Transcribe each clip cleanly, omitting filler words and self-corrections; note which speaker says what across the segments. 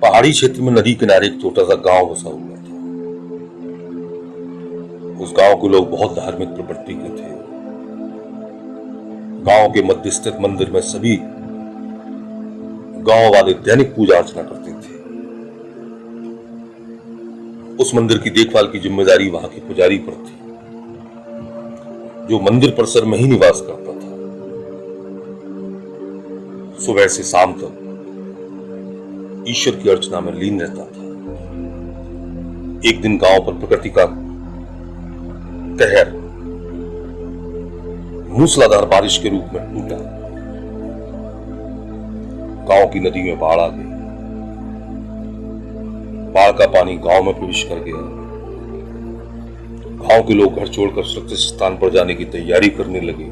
Speaker 1: पहाड़ी क्षेत्र में नदी किनारे एक छोटा सा गांव बसा हुआ था। उस गांव के लोग बहुत धार्मिक प्रवृत्ति के थे। गांव के मध्य स्थित मंदिर में सभी गांव वाले दैनिक पूजा अर्चना करते थे। उस मंदिर की देखभाल की जिम्मेदारी वहां के पुजारी पर थी, जो मंदिर परिसर में ही निवास करता था। सुबह से शाम तक ईश्वर की अर्चना में लीन रहता था। एक दिन गांव पर प्रकृति का कहर मूसलाधार बारिश के रूप में टूटा। गांव की नदी में बाढ़ आ गई। बाढ़ का पानी गांव में प्रवेश कर गया। गांव के लोग घर छोड़कर सुरक्षित स्थान पर जाने की तैयारी करने लगे।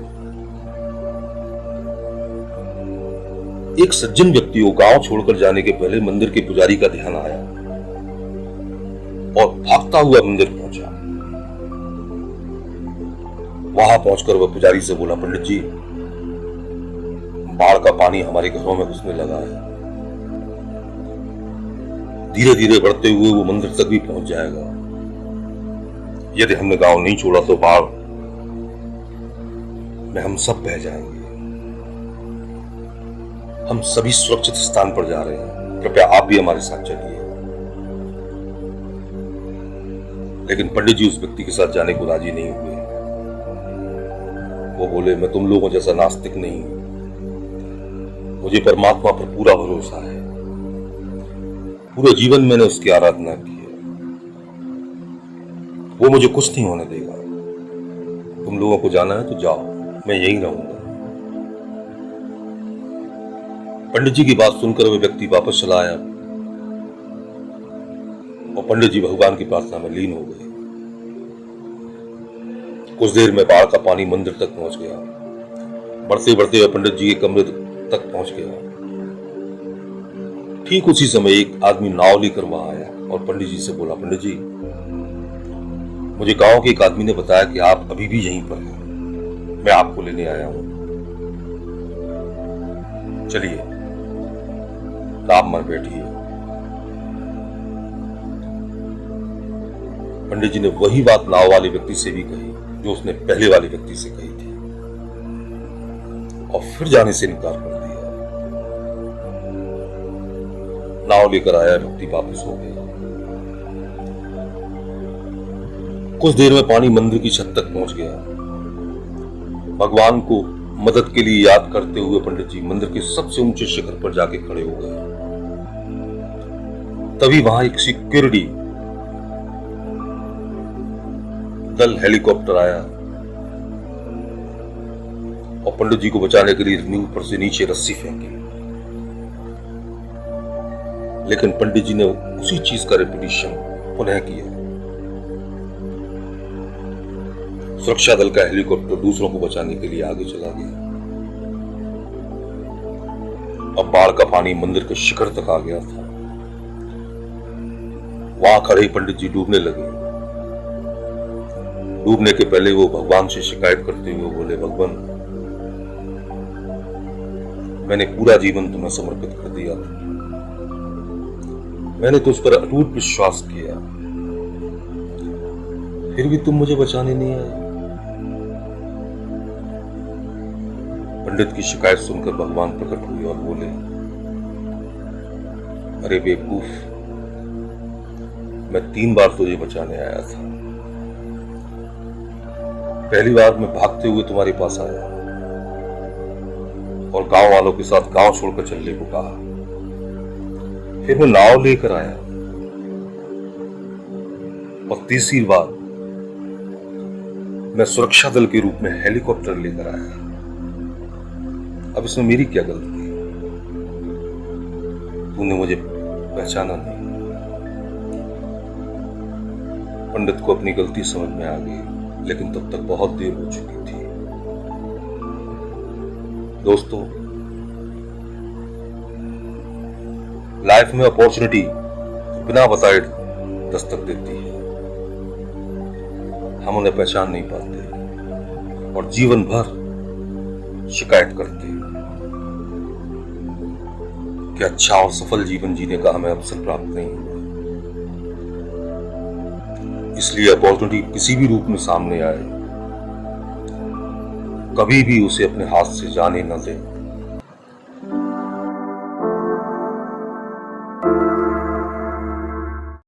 Speaker 1: एक सज्जन व्यक्ति को गांव छोड़कर जाने के पहले मंदिर के पुजारी का ध्यान आया और भागता हुआ मंदिर पहुंचा। वहां पहुंचकर वह पुजारी से बोला, पंडित जी, बाढ़ का पानी हमारे घरों में घुसने लगा है। धीरे धीरे बढ़ते हुए वो मंदिर तक भी पहुंच जाएगा। यदि हमने गांव नहीं छोड़ा तो बाढ़ में हम सब बह जाएंगे। हम सभी सुरक्षित स्थान पर जा रहे हैं, कृपया आप भी हमारे साथ चलिए। लेकिन पंडित जी उस व्यक्ति के साथ जाने को राजी नहीं हुए। वो बोले, मैं तुम लोगों जैसा नास्तिक नहीं हूं। मुझे परमात्मा पर पूरा भरोसा है। पूरे जीवन मैंने उसकी आराधना की है। वो मुझे कुछ नहीं होने देगा। तुम लोगों को जाना है तो जाओ, मैं यहीं रहूंगा। पंडित जी की बात सुनकर वह व्यक्ति वापस चला आया और पंडित जी भगवान की प्रार्थना में लीन हो गए। कुछ देर में बाढ़ का पानी मंदिर तक पहुंच गया। बढ़ते बढ़ते वह पंडित जी के कमरे तक पहुंच गया। ठीक उसी समय एक आदमी नाव लेकर वहां आया और पंडित जी से बोला, पंडित जी, मुझे गांव के एक आदमी ने बताया कि आप अभी भी यहीं पर हैं। मैं आपको लेने आया हूं। चलिए, आप मत बैठिए। पंडित जी ने वही बात नाव वाले व्यक्ति से भी कही जो उसने पहले वाले व्यक्ति से कही थी और फिर जाने से इनकार कर दिया। नाव लेकर आया व्यक्ति वापस हो गया। कुछ देर में पानी मंदिर की छत तक पहुंच गया। भगवान को मदद के लिए याद करते हुए पंडित जी मंदिर के सबसे ऊंचे शिखर पर जाके खड़े हो गए। तभी वहां एक सिक्योरिटी दल हेलीकॉप्टर आया और पंडित जी को बचाने के लिए ऊपर से नीचे रस्सी फेंकी। लेकिन पंडित जी ने उसी चीज का रिपीटिशन पुनः किया। सुरक्षा दल का हेलीकॉप्टर दूसरों को बचाने के लिए आगे चला गया। अब बाढ़ का पानी मंदिर के शिखर तक आ गया था। वहां खड़े पंडित जी डूबने लगे। डूबने के पहले वो भगवान से शिकायत करते हुए बोले, भगवान, मैंने पूरा जीवन तुम्हें समर्पित कर दिया था। मैंने तुझ पर अटूट विश्वास किया, फिर भी तुम मुझे बचाने नहीं आए। पंडित की शिकायत सुनकर भगवान प्रकट हुए और बोले, अरे बेवकूफ, मैं 3 बार तुझे बचाने आया था। पहली बार मैं भागते हुए तुम्हारे पास आया और गांव वालों के साथ गांव छोड़कर चलने को कहा। फिर मैं नाव लेकर आया और तीसरी बार मैं सुरक्षा दल के रूप में हेलीकॉप्टर लेकर आया। अब इसमें मेरी क्या गलती है? तूने मुझे पहचाना नहीं। पंडित को अपनी गलती समझ में आ गई, लेकिन तब तक बहुत देर हो चुकी थी। दोस्तों, लाइफ में अपॉर्चुनिटी बिना बताए दस्तक देती है। हम उन्हें पहचान नहीं पाते और जीवन भर शिकायत करते हैं। कि अच्छा और सफल जीवन जीने का हमें अवसर प्राप्त नहीं हुआ। इसलिए अपॉर्चुनिटी किसी भी रूप में सामने आए, कभी भी उसे अपने हाथ से जाने न दें।